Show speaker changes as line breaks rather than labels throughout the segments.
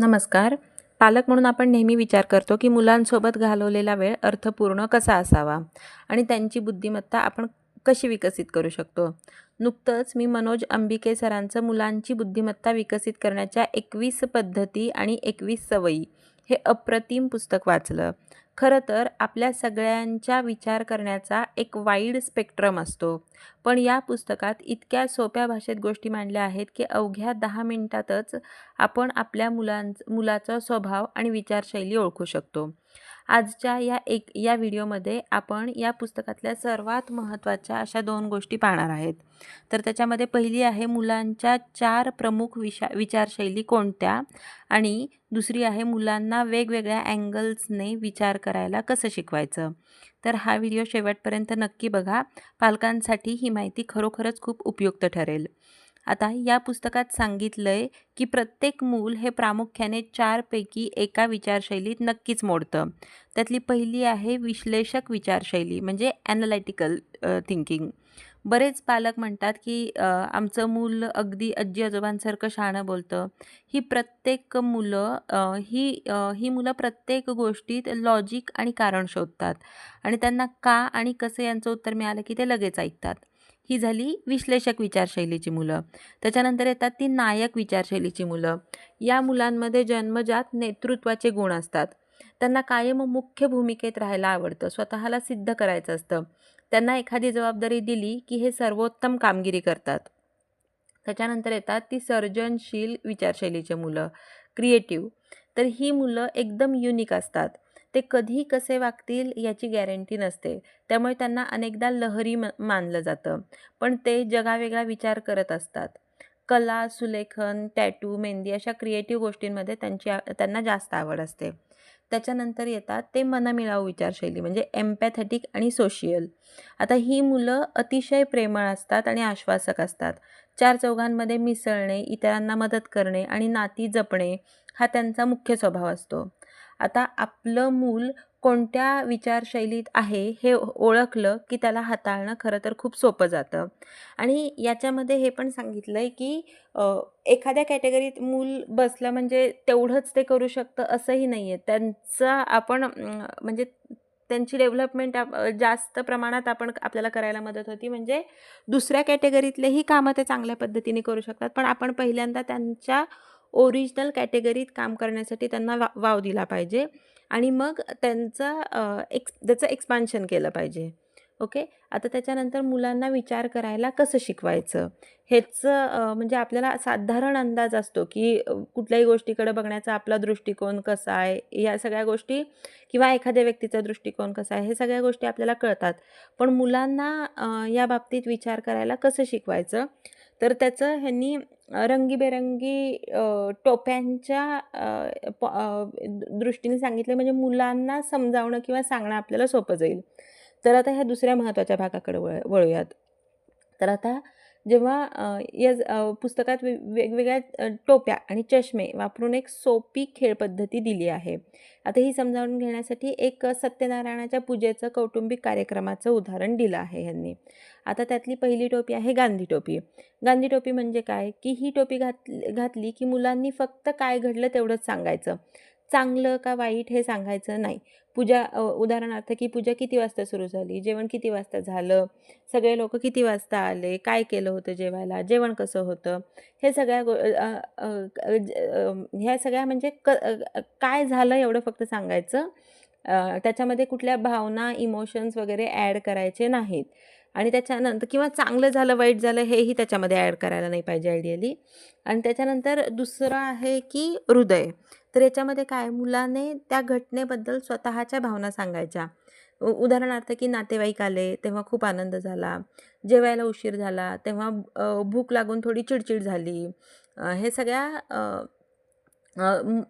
नमस्कार. पालक म्हणून आपण नेहमी विचार करतो की मुलांसोबत घालवलेला वेळ अर्थपूर्ण कसा असावा आणि त्यांची बुद्धिमत्ता आपण कशी विकसित करू शकतो. नुकतंच मी मनोज अंबिके सरांचं मुलांची बुद्धिमत्ता विकसित करण्याच्या 21 पद्धती आणि 21 सवयी हे अप्रतिम पुस्तक वाचलं. खरं तर आपल्या सगळ्यांच्या विचार करण्याचा एक वाईड स्पेक्ट्रम असतो. पण या पुस्तकात इतक्या सोप्या भाषेत गोष्टी मांडल्या आहेत की अवघ्या 10 मिनिटातच आपण आपल्या मुलाचा स्वभाव आणि विचारशैली ओळखू शकतो. आजच्या या व्हिडिओमध्ये आपण या पुस्तकातल्या सर्वात महत्त्वाच्या अशा 2 गोष्टी पाहणार आहेत. तर त्याच्यामध्ये पहिली आहे मुलांच्या 4 प्रमुख विचारशैली कोणत्या आणि दुसरी आहे मुलांना वेगवेगळ्या अँगल्सने विचार करायला कसं शिकवायचं. तर हा व्हिडिओ शेवटपर्यंत नक्की बघा. पालकांसाठी ही माहिती खरोखरच खूप उपयुक्त ठरेल. आता या पुस्तकात सांगितलंय की प्रत्येक मूल हे प्रामुख्याने 4 पैकी एका विचारशैलीत नक्कीच मोडतं. त्यातली पहिली आहे विश्लेषक विचारशैली म्हणजे ॲनालिटिकल थिंकिंग. बरेच पालक म्हणतात की आमचं मूल अगदी आजी आजोबांसारखं शहाणं बोलतं. ही मुलं प्रत्येक गोष्टीत लॉजिक आणि कारण शोधतात आणि त्यांना का आणि कसं यांचं उत्तर मिळालं की ते लगेच ऐकतात. ही झाली विश्लेषक विचारशैलीची मुलं. त्याच्यानंतर येतात ती नायक विचारशैलीची मुलं. या मुलांमध्ये जन्मजात नेतृत्वाचे गुण असतात. त्यांना कायम मुख्य भूमिकेत राहायला आवडतं, स्वतःला सिद्ध करायचं असतं. त्यांना एखादी जबाबदारी दिली की हे सर्वोत्तम कामगिरी करतात. त्याच्यानंतर येतात ती सर्जनशील विचारशैलीची मुलं, क्रिएटिव्ह. तर ही मुलं एकदम युनिक असतात. ते कधी कसे वागतील याची गॅरंटी नसते. त्यामुळे त्यांना अनेकदा लहरी मानलं जातं. पण ते जगावेगळा विचार करत असतात. कला, सुलेखन, टॅटू, मेहंदी अशा क्रिएटिव्ह गोष्टींमध्ये त्यांना जास्त आवड असते. त्याच्यानंतर येतात ते मनमिळावू विचारशैली म्हणजे एम्पॅथेटिक आणि सोशियल. आता ही मुलं अतिशय प्रेमळ असतात आणि आश्वासक असतात. चार चौघांमध्ये मिसळणे, इतरांना मदत करणे आणि नाती जपणे हा त्यांचा मुख्य स्वभाव असतो. आता आपलं मूल कोणत्या विचारशैलीत आहे हे ओळखलं की त्याला हाताळणं खरं तर खूप सोपं जातं. आणि याच्यामध्ये हे पण सांगितलं आहे की एखाद्या कॅटेगरीत मूल बसलं म्हणजे तेवढंच ते करू शकतं असंही नाही आहे. म्हणजे त्यांची डेव्हलपमेंट जास्त प्रमाणात आपल्याला करायला मदत होती. म्हणजे दुसऱ्या कॅटेगरीतलेही कामं ते चांगल्या पद्धतीने करू शकतात. पण आपण पहिल्यांदा त्यांच्या ओरिजिनल कॅटेगरीत काम करण्यासाठी त्यांना वाव दिला पाहिजे आणि मग त्याचं एक्सपान्शन केलं पाहिजे. ओके. आता त्याच्यानंतर मुलांना विचार करायला कसं शिकवायचं म्हणजे आपल्याला साधारण अंदाज असतो की कुठल्याही गोष्टीकडे बघण्याचा आपला दृष्टिकोन कसा आहे, या सगळ्या गोष्टी किंवा एखाद्या व्यक्तीचा दृष्टिकोन कसा आहे हे सगळ्या गोष्टी आपल्याला कळतात. पण मुलांना या बाबतीत विचार करायला कसं शिकवायचं, तर त्याचं ह्यांनी रंगीबेरंगी टोप्यांच्या दृष्टीने सांगितलं म्हणजे मुलांना समजावणं किंवा सांगणं आपल्याला सोपं जाईल. तर आता ह्या दुसऱ्या महत्त्वाच्या भागाकडे वळूयात. तर आता जेव्हा पुस्तकात वेगवेगळ्या टोप्या आणि चष्मे वापरून एक सोपी खेळपद्धती दिली आहे. आता ही समजावून घेण्यासाठी एक सत्यनारायणाच्या पूजेचं कौटुंबिक कार्यक्रमाचं उदाहरण दिलं आहे ह्यांनी. आता त्यातली पहिली टोपी आहे गांधी टोपी. गांधी टोपी म्हणजे काय की ही टोपी घातली की मुलांनी फक्त काय घडलं तेवढंच सांगायचं. चांगलं का वाईट हे सांगायचं नाही. उदाहरणार्थ की पूजा किती वाजता सुरू झाली, जेवण किती वाजता झालं, सगळे लोक किती वाजता आले, काय केलं होतं जेवायला, जेवण कसं होतं, ह्या सगळ्या म्हणजे काय झालं एवढं फक्त सांगायचं. त्याच्यामध्ये कुठल्या भावना, इमोशन्स वगैरे ॲड करायचे नाहीत. आणि त्याच्यानंतर किंवा चांगलं झालं, वाईट झालं हेही त्याच्यामध्ये ॲड करायला नाही पाहिजे आयडियली. आणि त्याच्यानंतर दुसरं आहे की हृदय. तर याच्यामध्ये काय मुलाने त्या घटनेबद्दल स्वतःच्या भावना सांगायच्या. उदाहरणार्थ की नातेवाईक आले तेव्हा खूप आनंद झाला, जेवायला उशीर झाला तेव्हा भूक लागून थोडी चिडचिड झाली. हे सगळ्या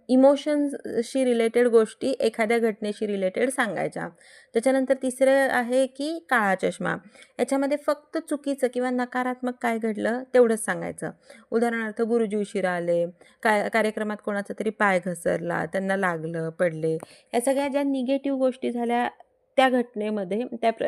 इमोशन्सशी रिलेटेड गोष्टी एखाद्या घटनेशी रिलेटेड सांगायच्या. त्याच्यानंतर तिसरं आहे की काळा चष्मा. याच्यामध्ये फक्त चुकीचं किंवा नकारात्मक काय घडलं तेवढंच सांगायचं. उदाहरणार्थ गुरुजी उशिरा आले, कार्यक्रमात कोणाचा तरी पाय घसरला, त्यांना लागलं, पडले. या सगळ्या ज्या निगेटिव्ह गोष्टी झाल्या त्या घटनेमध्ये,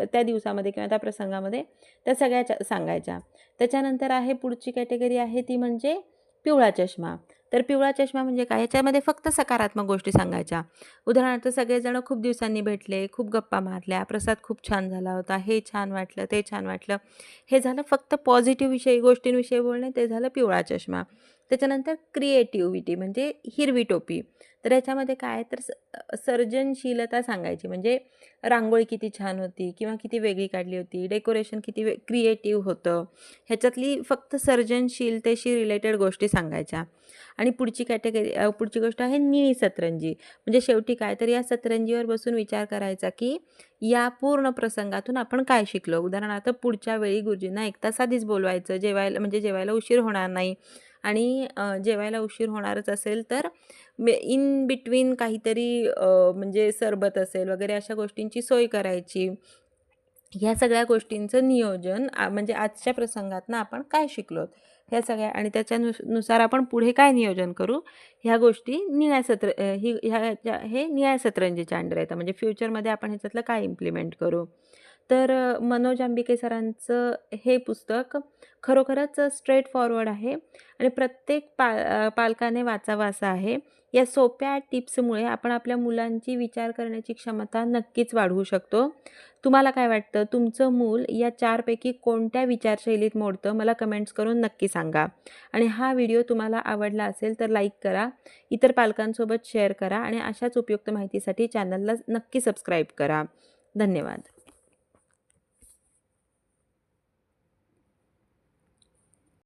त्या दिवसामध्ये किंवा त्या प्रसंगामध्ये त्या सगळ्या सांगायच्या. त्याच्यानंतर आहे पुढची कॅटेगरी आहे ती म्हणजे पिवळा चष्मा. तर पिवळा चष्मा म्हणजे काय, याच्यामध्ये फक्त सकारात्मक गोष्टी सांगायच्या. उदाहरणार्थ सगळेजण खूप दिवसांनी भेटले, खूप गप्पा मारल्या, प्रसाद खूप छान झाला होता, हे छान वाटलं, ते छान वाटलं. हे झालं फक्त पॉझिटिव्ह गोष्टींविषयी बोलणे, ते झालं पिवळा चष्मा. त्याच्यानंतर क्रिएटिव्हिटी म्हणजे हिरवी टोपी. तर याच्यामध्ये काय तर सर्जनशीलता सांगायची, म्हणजे रांगोळी किती छान होती किंवा किती वेगळी काढली होती, डेकोरेशन किती क्रिएटिव्ह होतं. ह्याच्यातली फक्त सर्जनशीलतेशी रिलेटेड गोष्टी सांगायच्या. आणि पुढची गोष्ट आहे निळी सतरंजी. म्हणजे शेवटी काय तर या सतरंजीवर बसून विचार करायचा की या पूर्ण प्रसंगातून आपण काय शिकलो. उदाहरणार्थ पुढच्या वेळी गुरुजींना 1 तास आधीच बोलवायचं, जेवायला उशीर होणार नाही. आणि जेवायला उशीर होणारच असेल तर इन बिटवीन काहीतरी म्हणजे सरबत असेल वगैरे अशा गोष्टींची सोय करायची. ह्या सगळ्या गोष्टींचं नियोजन म्हणजे आजच्या प्रसंगातनं आपण काय शिकलोत ह्या सगळ्या, आणि नुसार आपण पुढे काय नियोजन करू, ह्या गोष्टी हे निळ्या सतरंजीच्या अंडर येतात. म्हणजे फ्युचरमध्ये आपण ह्याच्यातलं काय इम्प्लिमेंट करू. तर मनोज आंबिके सरांचं हे पुस्तक खरोखरच स्ट्रेट फॉरवर्ड आहे आणि प्रत्येक पालकाने वाचावं असं आहे. या सोप्या टिप्समुळे आपण आपल्या मुलांची विचार करण्याची क्षमता नक्कीच वाढवू शकतो. तुम्हाला काय वाटतं, तुमचं मूल या 4 पैकी कोणत्या विचारशैलीत मोडतं, मला कमेंट्स करून नक्की सांगा. आणि हा व्हिडिओ तुम्हाला आवडला असेल तर लाईक करा, इतर पालकांसोबत शेअर करा आणि अशाच उपयुक्त माहितीसाठी चॅनलला नक्की सबस्क्राईब करा. धन्यवाद.